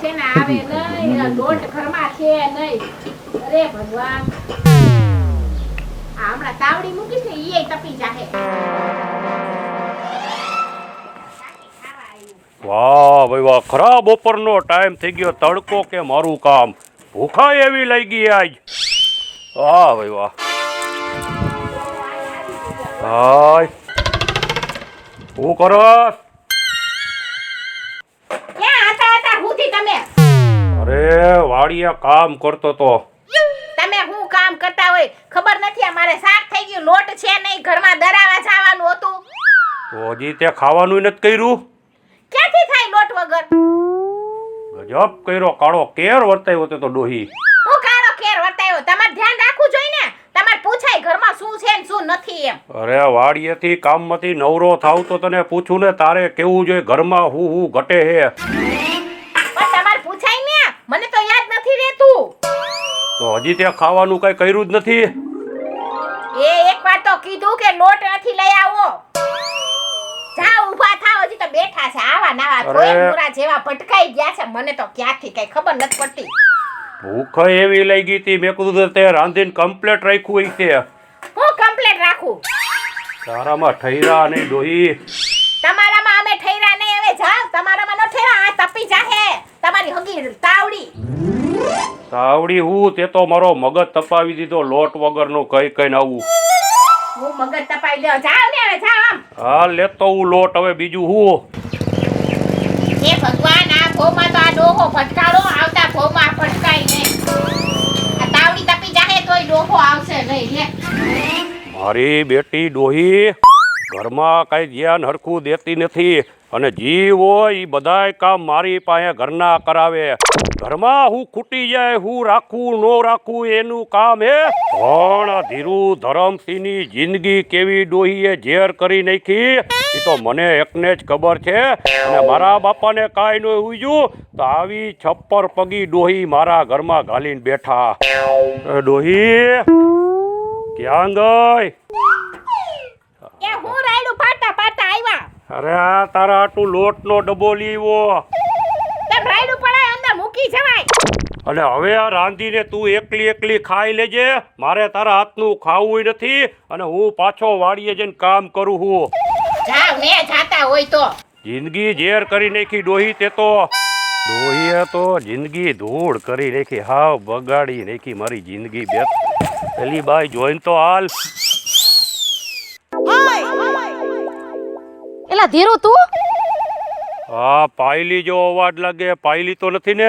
છે ને આવે નહીં, લોટ ઘરમાં છે નહીં. અરે ભગવાન, હમણાં તાવડી મૂકીશ ને ઈ તપી જાહે. વાહ ભાઈ વાહ, ખરા બપોરનો ટાઈમ થઈ ગયો, તડકો કે મારું કામ, ભૂખા એવી લઈ ગઈ આજ. વાહ ભાઈ વાહ. હાય હું કરો? ક્યાં હતા હુંથી તમે? અરે વાડીએ કામ કરતો તો. તમે હું કામ કરતા હોય ખબર નથી? અમારે શાક થઈ ગયું, લોટ છે નહીં, ઘરમાં દરાવા જવાનું હતું. તો હજી તે ખાવાનું નથી કર્યું? ક્યાંથી થાય લોટ વગર? ગજબ કર્યો, કાળો કેર વર્તાયો તે તો ડોહી. હું કાળો કેર વર્તાયો? તમારે ધ્યાન રાખવું જોઈએ ને, તમારે પૂછાય ઘરમાં શું છે ને શું નથી એમ. અરે વાડીએથી કામમાંથી નવરો થાવ તો તને પૂછું ને, તારે કેવું જોઈએ ઘરમાં હું ઘટે હે. પણ તમારે પૂછાય ને, મને તો યાદ નથી રહેતું. તો હજી તે ખાવાનું કઈ કર્યું જ નથી? એ એકવાર તો કીધું કે લોટ નથી લઈ આવો. જાઓ ઊભા થાઓ, હજી તો બેઠા છે આવા નાવા ધોઈમુરા જેવા ભટકાઈ ગયા છે. મને તો ક્યાંથી કઈ ખબર નથી પડતી. ભૂખ એવી લઈ ગઈ હતી, મેં કીધું તે રાંધીને કમ્પ્લેટ રાખ્યું હોય છે. હું કમ્પ્લેટ રાખું? તારામાં ઠૈરા નહીં ડોહી. તમારામાં અમે ઠૈરા નહીં. હવે જાઓ, તમારામાં નો ઠૈરા, આ તપી જાહે તમારી હગી તાવડી. તાવડી હું તે તો મારો મગજ તપાવી દીધો લોટ વગરનો, કઈ કઈ આવું. હું મગજ તપાવી દઉં. જાઓ ને હવે, જાઓ આમ. હા લેતો હું લોટ, હવે બીજું હું. હે ભગવાન, આ ભોમાં તો આ ડોહો ભટકાડો, આવતા ભોમાં ભટકાઈ નહીં. આ તાવડી તપી જાહે તોય ડોહો આવશે નહીં લે. મારી બેટી ડોહી ઘરમાં કઈ ધ્યાન હરખું દેતી નથી, અને જીવ હોય એ બધાય કામ મારી પાસે ઘરના કરાવે. ઘરમાં હું ખૂટી જાય, હું રાખું ન રાખું એનું કામ હે. પણ આ ધીરુ ધરમસિંહની જિંદગી કેવી ડોહીએ ઝેર કરી નાખી એ તો મને એકને જ ખબર છે. અને મારા બાપાને કાંઈ ન ઉજ્યું તો આવી છપ્પર પગી ડોહી મારા ઘરમાં ઘાલીને બેઠા. ડોહી ક્યાં ગઈ? કે હું રાયડું પાટા પાટા આવ્યા. અરે આ તારા આટલું લોટનો ડબ્બો લીવો. તેમ રાયડું પડાય અંદર મૂકી જવાય. અને હવે આ રાંધીને તું એકલી એકલી ખાઈ લેજે, મારે તારા હાથનું ખાવું નથી, અને હું પાછો વાડીએ જઈને કામ કરું હું. જાવ ને, જાતા હોય તો. જિંદગી ઝેર કરી નાખી ડોહી તે તો. ડોહીએ તો જિંદગી ધૂળ કરી નાખી, હાવ બગાડી નાખી મારી જિંદગી. બે પેલી બાઈ જોઈને તો હાલ. એલા ધીરુ તું? હા પાયલી જો અવાજ લાગે, પાયલી તો નથી ને?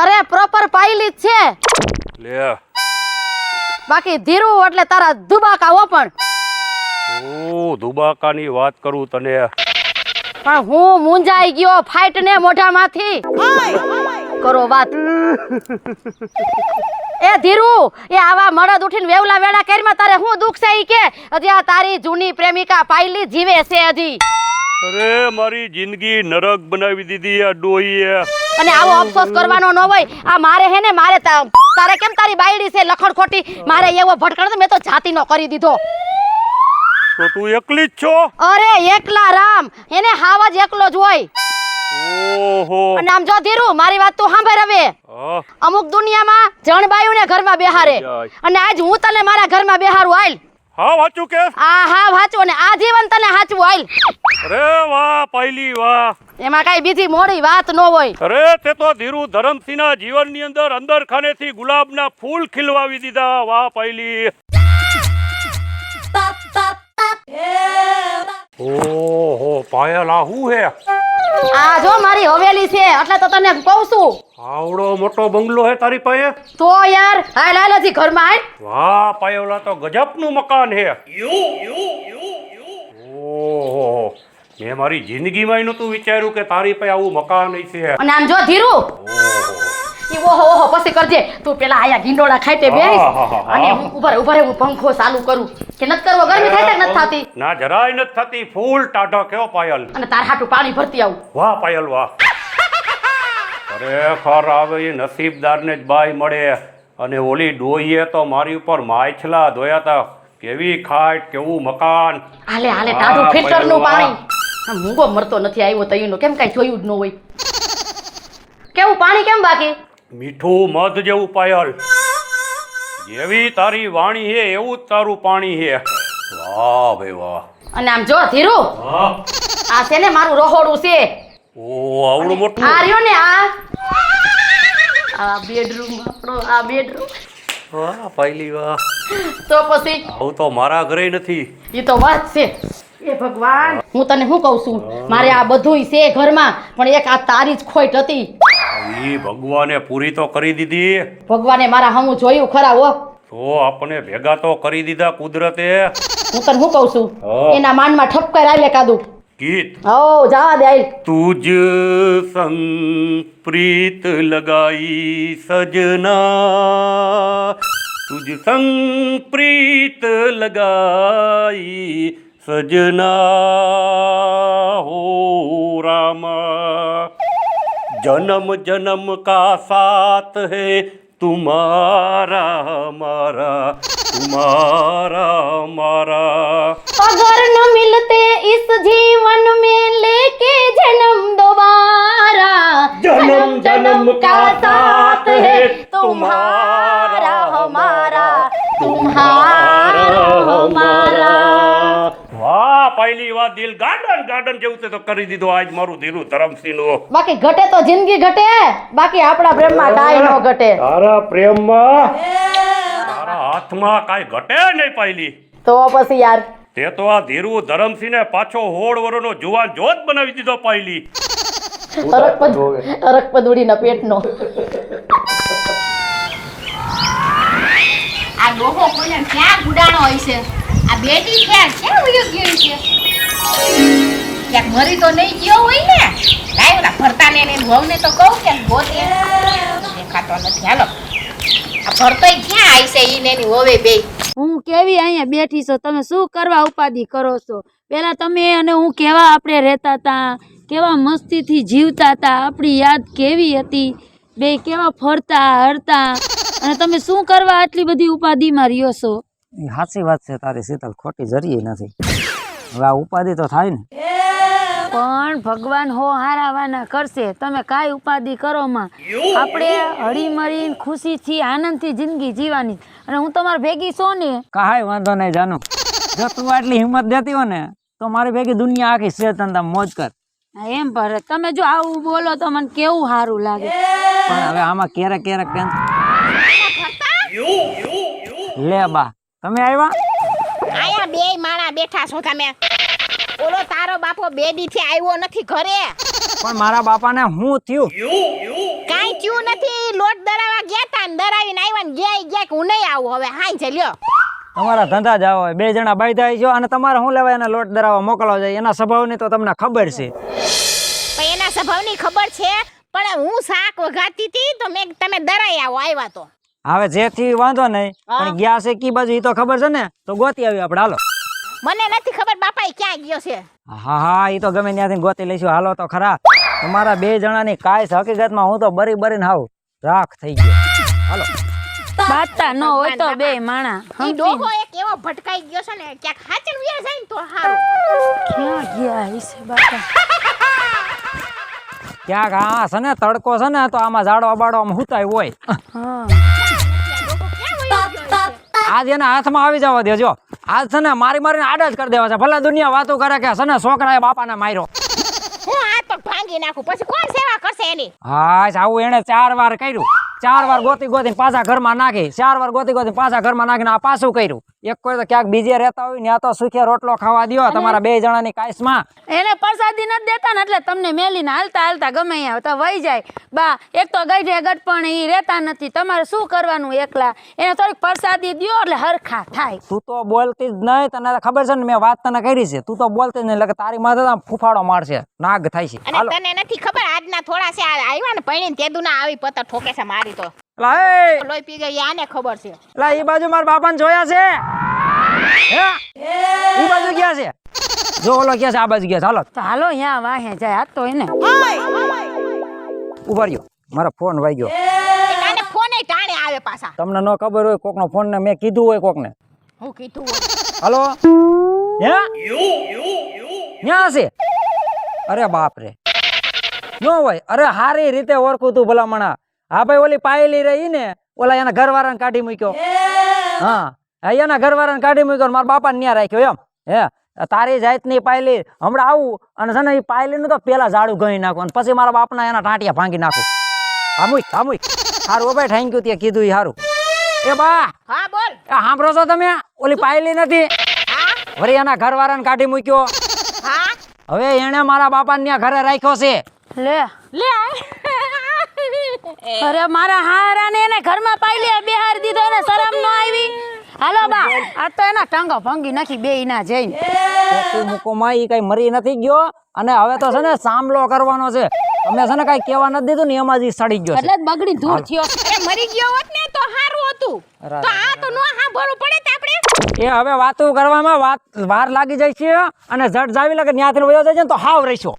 અરે પ્રોપર પાયલી જ છે. લે બાકી ધીરુ એટલે તારા દુબાકા હો. પણ હું ધુબાકાની વાત કરું તને. પણ હું મૂંઝાઈ ગયો ફાઈટ ને મોઢામાંથી. કરો વાત. એ ધીરુ, એ આવા મળદ ઉઠીને વેવલા વેડા કરીમાં તારે શું દુખ છે? ઈ કે હજી આ તારી જૂની પ્રેમિકા પાયલી જીવે છે હજી. અરે મારી જિંદગી નરક બનાવી દીધી આ ડોહીએ. અને આવો અફસોસ કરવાનો ન હોય. આ મારે હે ને, મારે તારે કેમ તારી બાયડી છે લખણ ખોટી, મારે એવો ભટકણ મેં તો જાતીનો કરી દીધો. તો તું એકલી જ છો? અરે એકલા રામ, એને હાવ જ એકલો જ હોય. ઓહો. અને આમ જો ધીરુ, મારી વાત તું સાંભળ હવે. અમુક દુનિયામાં જણબાયુને ઘરમાં બેહારે, અને આજ હું તને મારા ઘરમાં બેહારું. હાલ. હા વાંચું કે? હા વાંચું, અને આજીવન તને હાચવું. હાલ. અરે વાહ પાયલી વાહ. એમાં કઈ બીજી મોડી વાત ન હોય. અરે તે તો ધીરુ ધરમસિંહના જીવનની અંદર ખાનેથી ગુલાબના ફૂલ ખીલવાવી દીધા. વાહ પાયલી. ઓહો પાયલ, આ શું હે? આ જો મારી હવેલી છે, એટલે તો તને કહું છું. આવડો મોટો બંગલો હે તારી પાસે? તો યાર હાલ હાલ હજી ઘરમાં આય. વાહ પાયલા, તો ગજબનું મકાન હે. ઓહો, મેં મારી જિંદગીમાં નહોતું વિચાર્યું કે તારી પાસે આવું મકાન છે. અને આમ જો ધીરુ, ઓહો પછી કરજે. તું પેલા આયા ગીંડોળા ખાઈટે બેસ, અને હું ઉભા રે હું પંખો ચાલુ કરું. કે નત કરવો? ગરમી થાય કે નત થાતી? ના જરાય નત થતી, ફૂલ ટાઢો કેવો પાયલ. અને તાર હાટું પાણી ભરતી આવું. વાહ પાયલ વાહ. ખરેખર આવે એ નસીબદારને જ બાઈ મળે. અને ઓલી ડોહીએ તો મારી ઉપર માછલા ધોયા હતા. કેવી ખાટ, કેવું મકાન. હાલે ટાઢું ફિલ્ટર નું પાણી. આ મૂંગો મરતો નથી આવ્યો તઈનો, કેમ કાઈ જોયું જ ન હોય. કેવું પાણી કેમ બાકી? મીઠું મધ જેવું પાયલ, જેવી તારી વાણી હે એવું જ તારું પાણી હે. વાહ ભાઈ વાહ. અને આમ જો ધીરુ, હા. આ છે ને મારું રહોડું છે. ઓ આવડું મોટું. આ રહ્યો ને આ બેડરૂમ આપણો, આ બેડરૂમ. વાહ પહેલી વાહ. તો પછી આવું તો મારા ઘરે નથી. એ તો વાત છે. એ ભગવાન, હું તને શું કહું છું, મારે આ બધુંય છે ઘરમાં, પણ એક આ તારી જ ખોટ હતી. ઈ ભગવાને પૂરી તો કરી દીધી. ભગવાને મારા હમું જોયું ખરા હો. તો આપણે ભેગા તો કરી દીધા કુદરતે. હું તને શું કહું છું, હા. એના માનમાં ઠપકાર આલે કાદું. ગીત હો જવા દે આઈ. તુજ સંગ પ્રીત લગાઈ સजना, तुझ संग प्रीत लगाई सजना हो रामा, जन्म जन्म का साथ है तुम्हारा हमारा, तुम्हारा हमारा. अगर न मिलते इस जीवन में लेके जन्म दोबारा, जन्म जन्म का साथ है तुम्हारा हमारा, तुम्हारा हमारा. વાહ પહેલી વાર દિલ ગાર્ડન ગાર્ડન જેવું તે તો કરી દીધું આજ મારું ધીરું ધરમસિંહ નું. બાકી ઘટે તો જિંદગી ઘટે, બાકી આપણા પ્રેમમાં કાંઈ ન ઘટે. તારા પ્રેમમાં તારા હાથમાં કાંઈ ઘટે નહીં પહેલી. તો પછી યાર, તે તો આ ધીરું ધરમસિંહ ને પાછો 16 વર્ષનો જુવાન જોત બનાવી દીધો પહેલી. અરકપદુડીના પેટનો. આ ડોહો કોઈને ક્યાં ગુડાણો હોય છે? આ બેટી ક્યાં ઉયો ગયો છે? ક્યાંક મરી તો નહીં ગયો હોય ને? લાય ઓલા ભરતાને ને એની વહુને તો કહું કે ગોતે. દેખાતો નથી. હાલો આ ભરતોય ક્યાં આવી છે ઈ ને એની વહુએ બે? હું કેવી અહીંયા બેઠી છો, તમે શું કરવા ઉપાધિ કરો છો? પેલા તમે અને હું કેવા આપણે રહેતા હતા, કેવા મસ્તીથી જીવતા હતા, આપણી યાદ કેવી હતી, બે કેવા ફરતા હરતા, અને તમે શું કરવા આટલી બધી ઉપાધિમાં રહ્યો છો? સાચી વાત છે તારી શીતલ, ખોટી જરીએ નથી. હવે આ ઉપાધિ તો થાય ને. પણ ભગવાન હો હારાવાના કરશે, તમે કાંઈ ઉપાધિ કરો માં. આપણે હળી મળીને ખુશીથી આનંદથી જિંદગી જીવવાની, અને હું તમારી ભેગી છું ને. કાંઈ વાંધો નહીં જાનું, જો તું આટલી હિંમત દેતી હોય ને તો મારી ભેગી દુનિયા આખી છે, તને મોજ કર. હા, એમ ભરે તમે જો આવું બોલો તો મને કેવું સારું લાગે. પણ હવે આમાં ક્યારેક ક્યારેક લે બા તમે આવ્યા? આયા બે માણા બેઠા છો તમે. ઓલો તારો બાપો બે દી થી આવ્યો નથી ઘરે. પણ મારા બાપાને હું થયું? કાઈ થયું નથી. લોટ દરાવા ગયા તા ને દરાવીને આવ્યા ને ગયા કે હું નહીં આવું હવે. હાઈ છે લ્યો. તમારા ધંધા જાવ હોય, બે જણા બાયધા છો અને તમારે શું લેવાય એને લોટ દરાવા મોકલવા જાય? એના સ્વભાવની તો તમને ખબર છે. પણ એના સ્વભાવની ખબર છે, પણ હું શાક વઘારતી હતી તો મેં તમે દરાઈ આવો આવ્યા તો. હવે જેથી વાંધો નહીં, પણ ગયા છે કી બાજુ એ તો ખબર છે ને, તો ગોતી આવી આપણે. હાલો. મને નથી ખબર બાપા ક્યાં ગયો છે. હા હા, એ તો ગમે ત્યાંથી ગોતી લઈશું. હાલો તો ખરા. તમારા બે જણાની કાંઈ હકીકતમાં હું તો બરી બરીને હાવ રાખ થઈ ગયો. હાલો. બાતા ન હોય તો બે માણા ઈ ડોહો એક એવો ભટકાઈ ગયો છે ને, ક્યાંક હાચન વ્યા જાય ને તો હારું. ક્યાં ગયા હશે બાપા? ક્યાંક હા છે ને, તડકો છે ને તો આમાં ઝાડવા બાડવામાં હુતાય હોય. હા, આજ એના હાથમાં આવી જવા દેજો. આજ છે ને મારી મારીને આડા જ કરી દેવા છે. ભલે દુનિયા વાતો કરે કે છે ને છોકરાએ બાપાને માર્યો. હું હાથ પગ ભાંગી નાખું પછી કોણ સેવા કરશે એની? હા, આવું એને 4 વાર કર્યું. 4 વાર ગોતી ગોતીને પાછા ઘરમાં નાખી, 4 વાર ગોતી ગોતીને પાછા ઘરમાં નાખીને આ પાછું કર્યું. એક કોઈ તો ક્યાંક બીજે રહેતા હોય ને, આ તો સુખે રોટલો ખાવા દ્યો તમારા બે જણાની કાઈસમાં. એને પ્રસાદી નથી દેતા ને એટલે તમને મેલીને હાલતા હાલતા ગમે અહીંયા તો વહી જાય. બા એક તો ગઈઢે ગટપણ ઈ રહેતા નથી, તમારે શું કરવાનું એકલા? એને થોડીક પ્રસાદી દ્યો એટલે હરખા થાય. તું તો બોલતી જ નહીં, તને ખબર છે ને મેં વાત તને કરી છે. તું તો બોલતી જ નહીં, એટલે તારી માથે આમ ફૂફાડો મારશે, નાગ થાય છે. અને તને નથી ખબર આજના થોડા છે આવ્યા ને પૈણીને તેદુના આવી પત્તર ઠોકે છે મારી તો. લાય લોહી પી ગઈ આને ખબર છે. લા ઈ બાજુ મારા બાપાને જોયા છે? હે ઈ બાજુ ગયા છે? જો ઓલો ગયા છે આ બાજુ ગયા છે. હાલો તો હાલો અહીંયા વાહે જાય. આ તો એને ઉભા રહ્યો, મારો ફોન વાગ્યો. આને ફોને ટાણે આવે પાછા. તમને ન ખબર હોય કોકનો ફોન ને મેં કીધું હોય કોકને. હું કીધું હોય. હાલો હે ન્યા છે? અરે બાપ રે, ન હોય. અરે હારી રીતે ઓળખું તું ભલામણા. હા ભાઈ ઓલી પાયેલી રહી ને ઓલા એના ઘરવાળાને કાઢી મૂક્યો. હા એના ઘરવાળાને કાઢી મૂક્યો ને મારા બાપાને ન્યા રાખ્યો એમ. હે તારી જાતની પાયલી હમણાં આવું અને છે ને એ પાયલી નું તો પેલા ઝાડું ગણી નાખું અને પછી મારા બાપના એના ટાંટિયા ભાંગી નાખું. હામુય હારું ભાઈ થેન્ક યુ તે કીધું ઈ હારું. એ બા હા બોલ. સાંભળો છો તમે? ઓલી પાયલી નથી વળી એના ઘરવાળાને કાઢી મૂક્યો. હા હવે એને મારા બાપાને ન્યા ઘરે રાખ્યો છે. લે લે અરે મારા હારાને એને ઘરમાં પાયલી બેહાર દીધો એને શરમ ન આવી. હાલો બા આ તો એના ટંગો ભંગી નાખી બેયના જઈને. ખોટું મૂકોમાં ઈ કઈ મરી નથી ગયો અને હવે તો છે ને સામલો કરવાનો છે. તમે છે ને કઈ કહેવા નથી દીધું ને એમાં જ ઈ સડી ગયો છે. એટલે જ બગડી ધૂળ થયો. અરે મરી ગયો હોત ને તો સારું હતું. તો આ તો નો સાંભળવું પડે તે આપણે. એ હવે વાતો કરવામાં વાર લાગી જાય છે અને ઝટ જાવી લાગે ન્યાથી વયો જાય છે ને તો હાવ રહીશો.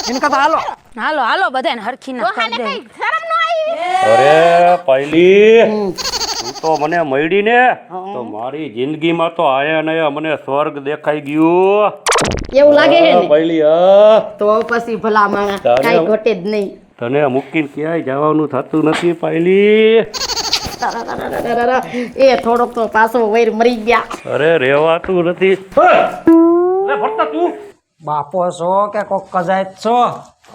એને કરતા હાલો હાલો હાલો બધાને હરખી ના ડોહાને કરી દે. કઈ શરમ નો આવી. અરે પાયલી તું તો મને મળી ને તો મારી જિંદગીમાં તો આયા ને મને સ્વર્ગ દેખાઈ ગયું. એવું લાગે છે ને પાયલી હા તો પછી ભલા માણા તારે- કાઈ ઘટે જ નહીં. તને મૂકીને ક્યાંય જવાનું થતું નથી પાયલી. એ થોડોક તો પાછો વૈર મરી ગયા. અરે રેવાતું નથી. અરે ભરતા તું બાપો છો કે કોક કજાયત છો?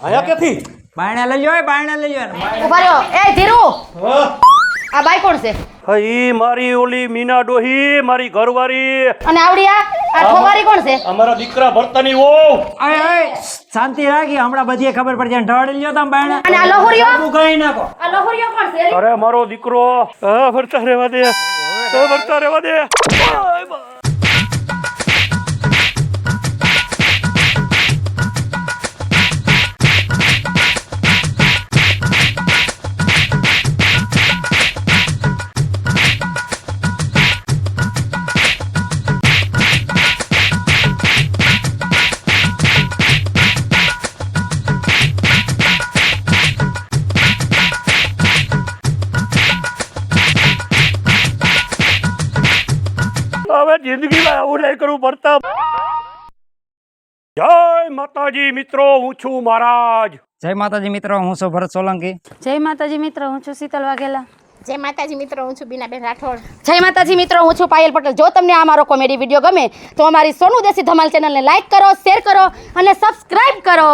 આયા ક્યાંથી? બાયણે લઈ જાઓ બાયણે લઈ જાઓ. ઉભા રહ્યો. એ ધીરુ આ બાઈ કોણ છે? હા ઈ મારી ઓલી મીના ડોહી મારી ઘરવાળી. અને આવડી આ ઠોબારી કોણ છે? અમારા દીકરા ભરતાની વહુ. શાંતિ રાખી હમણાં બધી ખબર પડી જાય. ઢળી લ્યો તમે બાયણે. અને આ લોહરિયો? તું કઈ નાખો. આ લોહરિયો કોણ છે? અરે મારો દીકરો. હા ભરતા રહેવા દે. ભરતા રહેવા દે. હવે જિંદગીમાં આવું નહીં કરવું પડતા. જય માતાજી મિત્રો, હું છું મહારાજ. જય માતાજી મિત્રો, હું છું ભરત સોલંકી. જય માતાજી મિત્રો હું છું શીતલ વાઘેલા. જય માતાજી મિત્રો, હું છું બીનાબેન રાઠોડ. જય માતાજી મિત્રો, હું છું પાયલ પટેલ. જો તમને આ મારો કોમેડી વિડીયો ગમે તો અમારી સોનુ દેશી ધમાલ ચેનલને લાઈક કરો, શેર કરો અને સબસ્ક્રાઇબ કરો.